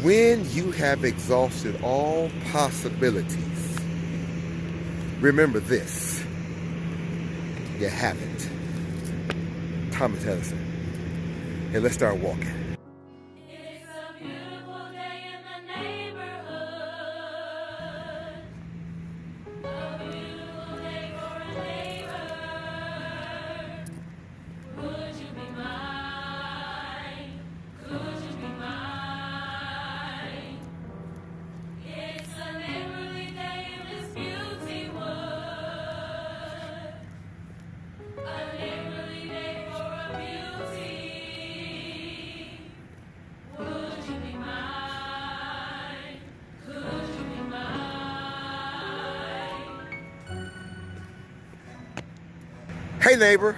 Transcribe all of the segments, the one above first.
When you have exhausted all possibilities, remember this: you haven't. Thomas Edison. Hey, let's start walking. It's a beautiful day in the neighborhood. A beautiful day for a neighbor. Would you be mine? Could you be mine? It's a neighborly day in this beauty wood. A neighborly day for a beauty. Would you be mine? Could you be mine? Hey neighbor,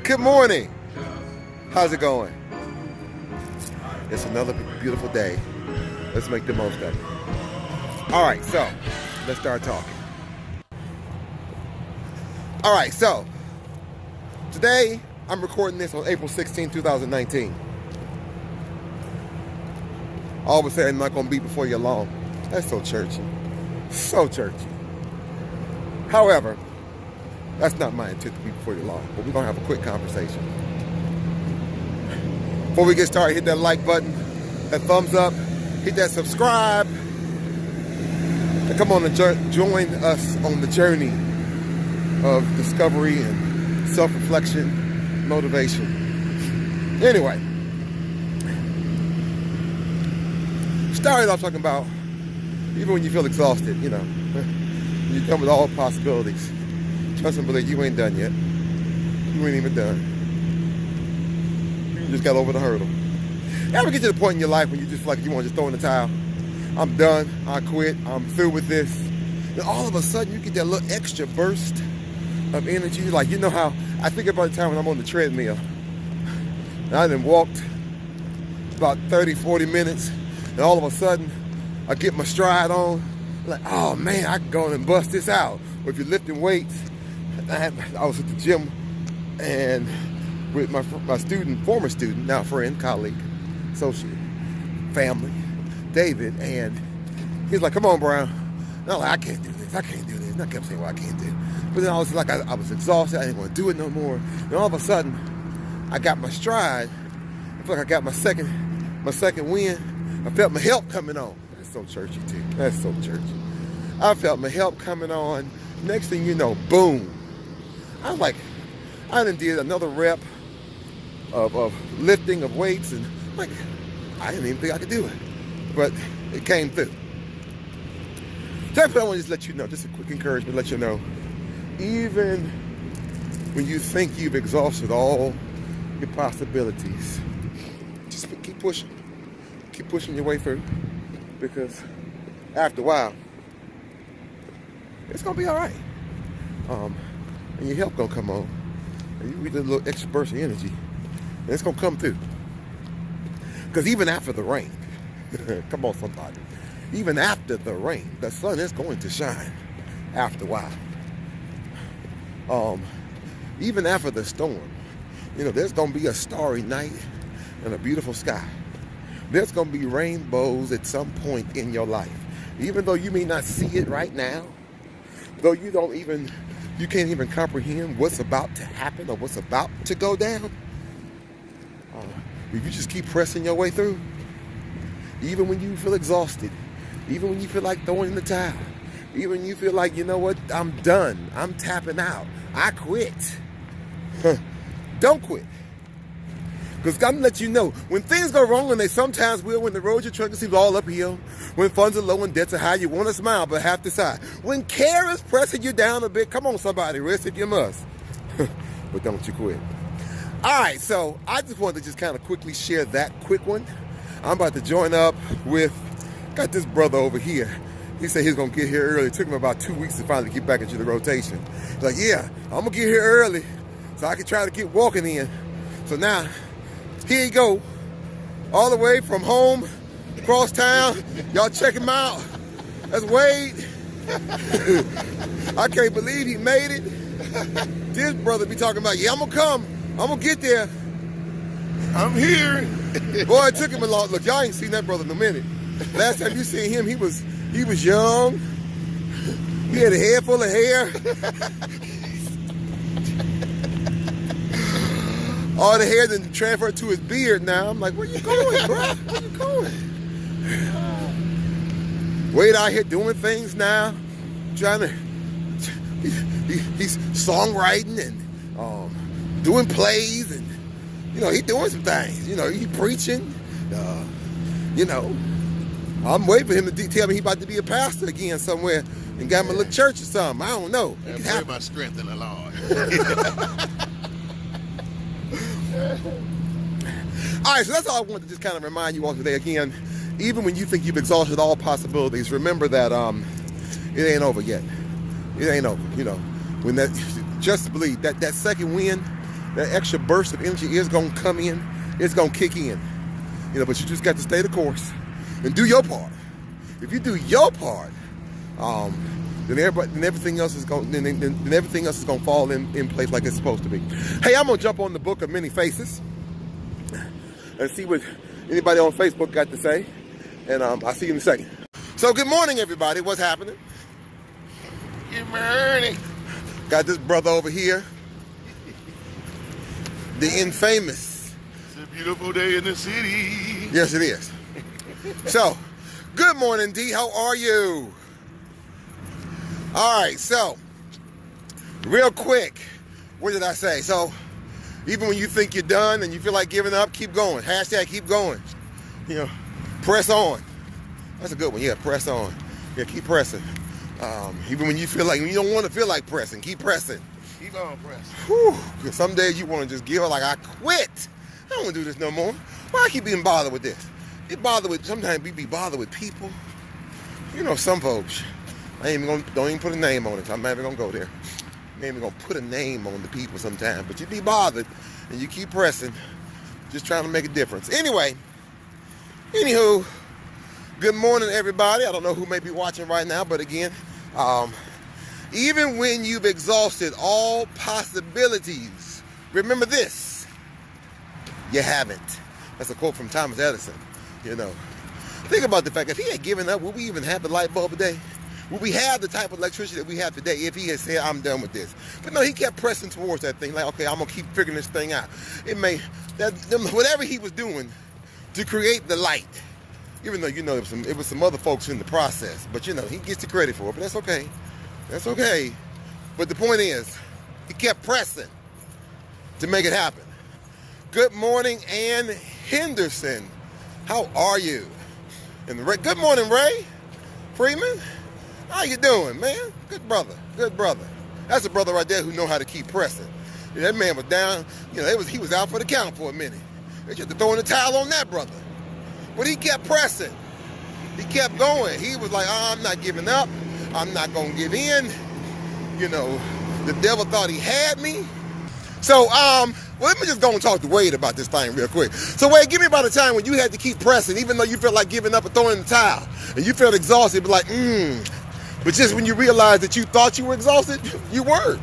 good morning. How's it going? It's another beautiful day. Let's make the most of it. All right, so let's start talking. All right, so today I'm recording this on April 16, 2019. All of a sudden, I'm not going to be before you long. That's so churchy. So churchy. However, that's not my intent to be before you long, but we're going to have a quick conversation. Before we get started, hit that like button, that thumbs up, hit that subscribe, and come on and join us on the journey of discovery and self-reflection, motivation. Anyway, started off talking about even when you feel exhausted, you come with all possibilities. Trust and believe, you ain't done yet. You ain't even done. You just got over the hurdle. Ever get to the point in your life when you just feel like you want to just throw in the towel? I'm done. I quit. I'm through with this. And all of a sudden, you get that little extra burst of energy. Like, you know how I think about the time when I'm on the treadmill. And I done walked about 30, 40 minutes. And all of a sudden, I get my stride on. Like, oh man, I can go and bust this out. Or if you're lifting weights, I was at the gym and with my student, former student, now friend, colleague, associate, family, David, and he's like, come on, Brown. And I'm like, I can't do this. I can't do this. And I kept saying, well, I can't do it. But then I was like, I was exhausted. I didn't want to do it no more. And all of a sudden, I got my stride. I feel like I got my second win. I felt my help coming on. That's so churchy, too. That's so churchy. I felt my help coming on. Next thing you know, boom. I was like, I done did another rep of lifting of weights, and like, I didn't even think I could do it. But it came through. So I want to just let you know, just a quick encouragement, let you know, even when you think you've exhausted all your possibilities, just keep pushing. Keep pushing your way through, because after a while, it's gonna be all right. And your help gonna come on, and you get a little extra burst of energy, and it's gonna come through. Because even after the rain, come on somebody, even after the rain, the sun is going to shine after a while. Even after the storm, there's gonna be a starry night and a beautiful sky. There's gonna be rainbows at some point in your life. Even though you may not see it right now, though you can't even comprehend what's about to happen or what's about to go down, if you just keep pressing your way through, even when you feel exhausted, even when you feel like throwing in the towel, even when you feel like, you know what, I'm done, I'm tapping out, I quit. Don't quit. Because I'm going to let you know, when things go wrong, and they sometimes will, when the road you're trying to seems all uphill, when funds are low and debts are high, you want to smile, but have to sigh. When care is pressing you down a bit, come on somebody, rest if you must. But don't you quit. All right, so I just wanted to just kind of quickly share that quick one. I'm about to join up with, got this brother over here. He said he's going to get here early. It took him about 2 weeks to finally get back into the rotation. He's like, yeah, I'm going to get here early so I can try to get walking in. So now, here you go, all the way from home, across town. Y'all check him out. That's Wade. I can't believe he made it. This brother be talking about, yeah, I'm gonna come. I'm gonna get there. I'm here. Boy, it took him a long. Look, y'all ain't seen that brother in a minute. Last time you seen him, he was young. He had a head full of hair. All the hair then transferred to his beard now. I'm like, where you going, bro? Where you going? Wade out here doing things now, trying to. He's songwriting and doing plays, and he's doing some things. He preaching. I'm waiting for him to tell me he's about to be a pastor again somewhere and got him a little church or something. I don't know. And pray my strength in the Lord. All right, so that's all I want to just kind of remind you all today. Again, even when you think you've exhausted all possibilities, remember that it ain't over yet. It ain't over. When just believe that second wind, that extra burst of energy is going to come in. It's going to kick in. But you just got to stay the course and do your part. If you do your part, then everything else is going. Then everything else is going to fall in place like it's supposed to be. Hey, I'm gonna jump on the Book of Many Faces and see what anybody on Facebook got to say, and I'll see you in a second. So, good morning, everybody. What's happening? Good morning. Got this brother over here, the infamous. It's a beautiful day in the city. Yes, it is. So, good morning, D. How are you? All right, so, real quick, what did I say? So, even when you think you're done and you feel like giving up, keep going. Hashtag keep going. Press on. That's a good one. Yeah, press on. Yeah, keep pressing. Even when you don't want to feel like pressing, keep pressing. Keep on pressing. Whew. Some days you want to just give up, like, I quit. I don't want to do this no more. Why I keep being bothered with this? Sometimes we be bothered with people. Some folks. Don't even put a name on it. I'm not even gonna go there. I ain't even gonna put a name on the people sometimes, but you be bothered and you keep pressing, just trying to make a difference. Anywho, good morning, everybody. I don't know who may be watching right now, but again, even when you've exhausted all possibilities, remember this: you haven't. That's a quote from Thomas Edison. Think about the fact, if he had given up, would we even have the light bulb today? Would we have the type of electricity that we have today if he had said, I'm done with this? But no, he kept pressing towards that thing. Like, okay, I'm going to keep figuring this thing out. Whatever he was doing to create the light, even though, it was some other folks in the process. But, he gets the credit for it. But that's okay. That's okay. But the point is, he kept pressing to make it happen. Good morning, Ann Henderson. How are you? And good morning, Ray Freeman. How you doing, man? Good brother. That's a brother right there who know how to keep pressing. That man was down. He was out for the count for a minute. They just throwing the towel on that brother. But he kept pressing. He kept going. He was like, I'm not giving up. I'm not going to give in. The devil thought he had me. So, let me just go and talk to Wade about this thing real quick. So, Wade, give me about a time when you had to keep pressing, even though you felt like giving up and throwing in the towel, and you felt exhausted, but like, But just when you realized that you thought you were exhausted, you weren't.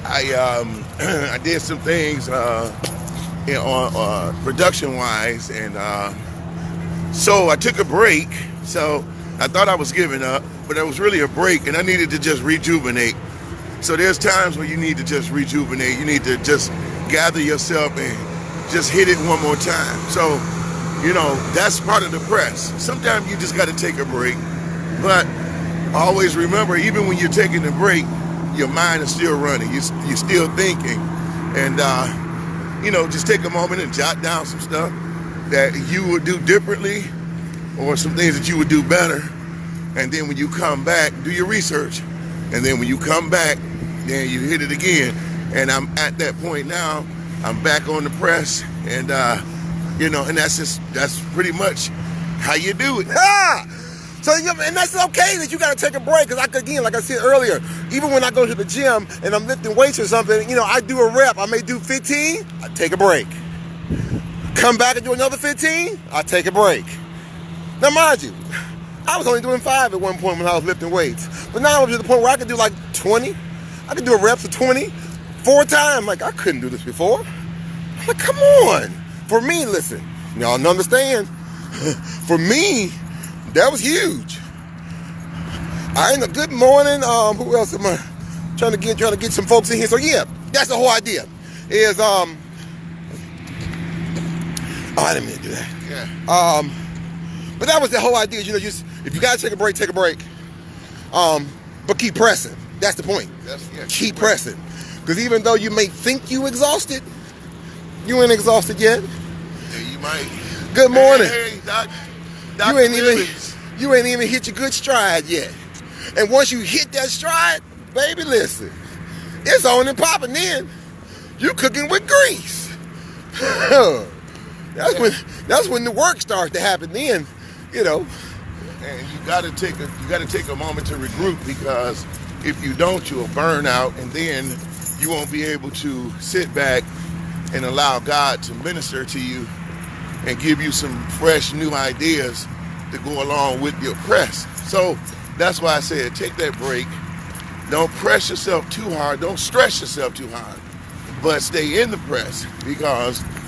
I did some things on production-wise, and so I took a break. So I thought I was giving up, but it was really a break, and I needed to just rejuvenate. So there's times where you need to just rejuvenate. You need to just gather yourself and just hit it one more time. So, that's part of the press. Sometimes you just got to take a break, but always remember, even when you're taking a break, your mind is still running. You're still thinking. And, just take a moment and jot down some stuff that you would do differently or some things that you would do better. And then when you come back, do your research. And then when you come back, then you hit it again. And I'm at that point now. I'm back on the press. And, and that's pretty much how you do it. So, and that's okay that you got to take a break. Because, like I said earlier, even when I go to the gym and I'm lifting weights or something, I do a rep. I may do 15. I take a break. Come back and do another 15. I take a break. Now, mind you, I was only doing 5 at one point when I was lifting weights. But now I'm to the point where I can do like 20. I can do a reps of 20 4 times. Like, I couldn't do this before. I'm like, come on. For me, listen, Y'all don't understand. For me, that was huge. All right, good morning. Who else am I trying to get some folks in here? So yeah, that's the whole idea. Is oh, I didn't mean to do that. Yeah. But that was the whole idea. You know, just if you gotta take a break, take a break. But keep pressing. That's the point. Keep pressing. Because even though you may think you exhausted, you ain't exhausted yet. Yeah, you might. Good morning. Hey, Doc. You ain't even hit your good stride yet. And once you hit that stride, baby, listen, it's on and popping. Then you cooking with grease. That's when the work starts to happen. Then, you know. And you gotta take a moment to regroup, because if you don't, you'll burn out, and then you won't be able to sit back and allow God to minister to you and give you some fresh new ideas to go along with your press. So that's why I said take that break. Don't press yourself too hard. Don't stress yourself too hard. But stay in the press,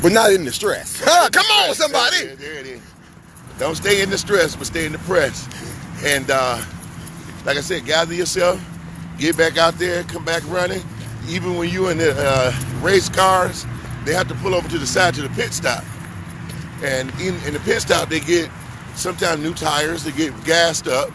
but not in the stress. Come on, somebody. There it is. Don't stay in the stress, but stay in the press. And like I said, gather yourself, get back out there, come back running. Even when you're in the race cars, they have to pull over to the side to the pit stop. And in the pit stop, they get sometimes new tires, they get gassed up,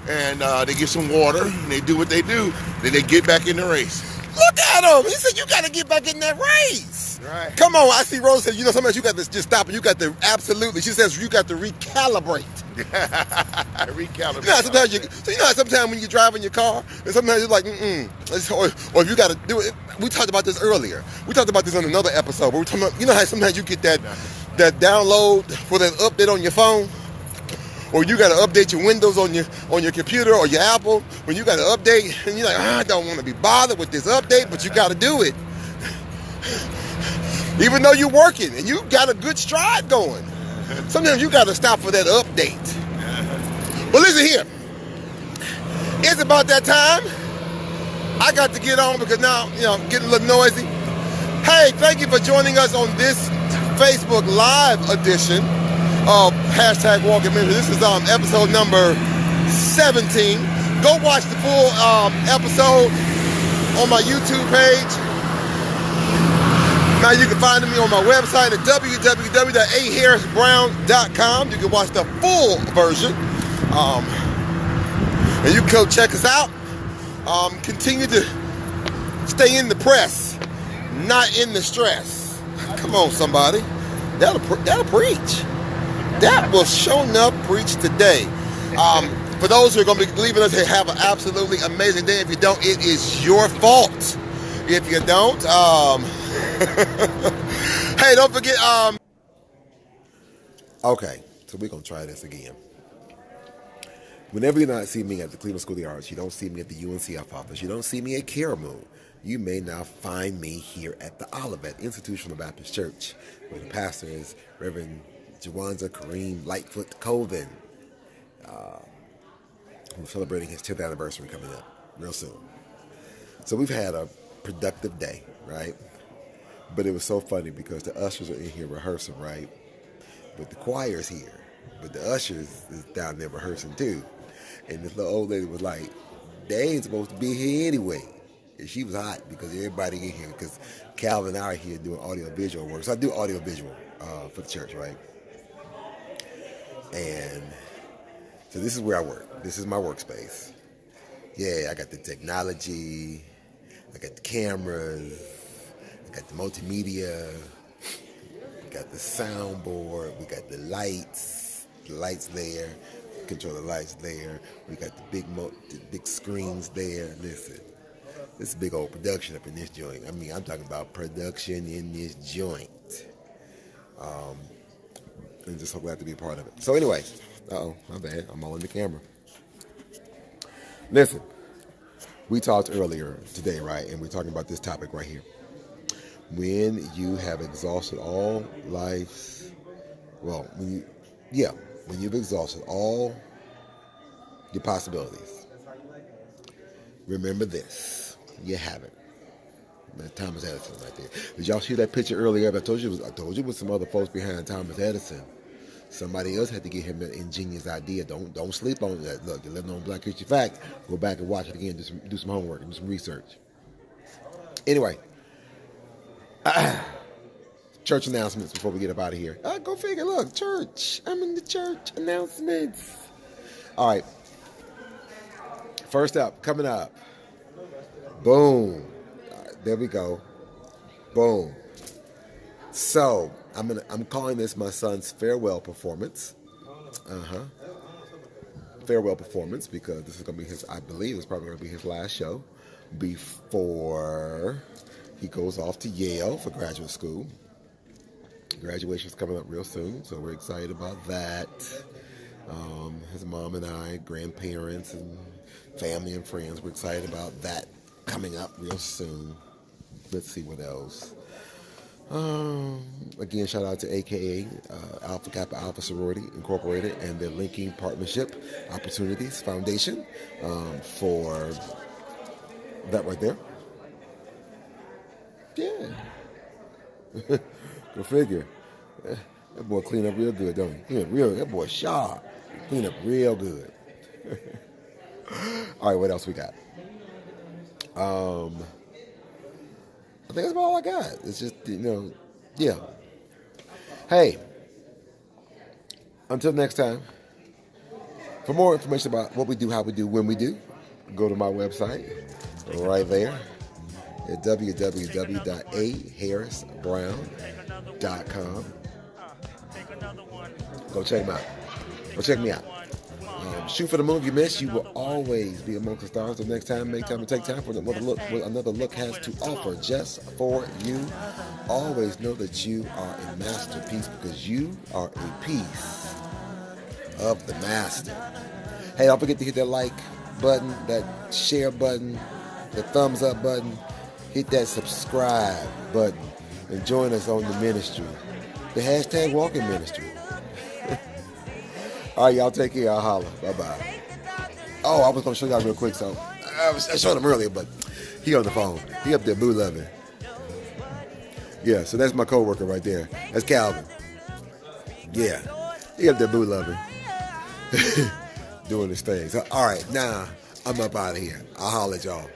and they get some water, and they do what they do. Then they get back in the race. Look at him. He said you got to get back in that race. Right. Come on. I see Rose said, you know, sometimes you got to just stop and you got to absolutely. She says you got to recalibrate. Recalibrate. You know how sometimes when you're driving your car, and sometimes you're like, or if you got to do it. We talked about this earlier. We talked about this on another episode. But we're talking about, you know how sometimes you get that download for that update on your phone, or you got to update your Windows on your computer or your Apple. When you got to update, and you're like, I don't want to be bothered with this update, but you got to do it. Even though you're working and you got a good stride going, sometimes you got to stop for that update. But listen here, it's about that time. I got to get on because now, you know, I'm getting a little noisy. Hey, thank you for joining us on this Facebook Live edition of #Walking Ministry. This is episode number 17. Go watch the full episode on my YouTube page. Now you can find me on my website at www.aharrisbrown.com. You can watch the full version. And you can go check us out. Continue to stay in the press, not in the stress. Come on, somebody. That'll preach. That will show enough preach today. For those who are going to be leaving us here, have an absolutely amazing day. If you don't, it is your fault. If you don't, hey, don't forget. Okay, so we're going to try this again. Whenever you not see me at the Cleveland School of the Arts, you don't see me at the UNCF office, you don't see me at Caramoo, you may now find me here at the Olivet Institutional Baptist Church, where the pastor is Reverend Jawanza Kareem Lightfoot Colvin, who's celebrating his 10th anniversary coming up real soon. So we've had a productive day, right? But it was so funny because the ushers are in here rehearsing, right? But the choir's here, but the ushers is down there rehearsing too. And this little old lady was like, they ain't supposed to be here anyway. And she was hot because everybody in here, because Calvin and I are here doing audio-visual work. So I do audio-visual for the church, right? And so this is where I work. This is my workspace. Yeah, I got the technology, I got the cameras, I got the multimedia, we got the soundboard, we got the lights there, control the lights there, we got the big screens there. Listen, this is a big old production up in this joint. I mean, I'm talking about production in this joint. I'm just so glad to be a part of it. So anyway, my bad, I'm all in the camera. Listen, we talked earlier today, right? And we're talking about this topic right here. When you have exhausted all life's, when you've exhausted all your possibilities, remember this, you haven't. That's Thomas Edison right there. Did y'all see that picture earlier? I told you it was some other folks behind Thomas Edison. Somebody else had to give him an ingenious idea. Don't sleep on that. Look, you're living on Black History Fact. Go back and watch it again. Do some homework. Do some research. Anyway, church announcements before we get up out of here. Go figure. Look, church. I'm in the church announcements. All right. First up, coming up. Boom. There we go. Boom. So I'm calling this my son's farewell performance. Farewell performance, because this is gonna be I believe it's probably gonna be his last show before he goes off to Yale for graduate school. Graduation's coming up real soon, so we're excited about that. His mom and I, grandparents and family and friends, we're excited about that coming up real soon. Let's see what else. Again, shout out to AKA Alpha Kappa Alpha Sorority Incorporated and their Linking Partnership Opportunities Foundation for that right there. Yeah. Go figure. That boy clean up real good, don't he? That boy sharp. Clean up real good. All right, what else we got? I think that's about all I got. It's just, yeah. Hey, until next time, for more information about what we do, how we do, when we do, go to my website right there at www.aharrisbrown.com. Go check them out. Go check me out. Shoot for the moon. If you miss, you will always be amongst the stars. Until next time, make time to take time for another look. What another look has to offer just for you. Always know that you are a masterpiece because you are a piece of the master. Hey, don't forget to hit that like button, that share button, the thumbs up button. Hit that subscribe button and join us on the ministry. The hashtag walking ministry. All right, y'all take care. I'll holler. Bye-bye. Oh, I was going to show y'all real quick. So I showed him earlier, but he on the phone. He up there boo loving. Yeah, so that's my coworker right there. That's Calvin. Yeah, he up there boo loving. Doing his thing. So, all right, now I'm up out of here. I'll holler at y'all.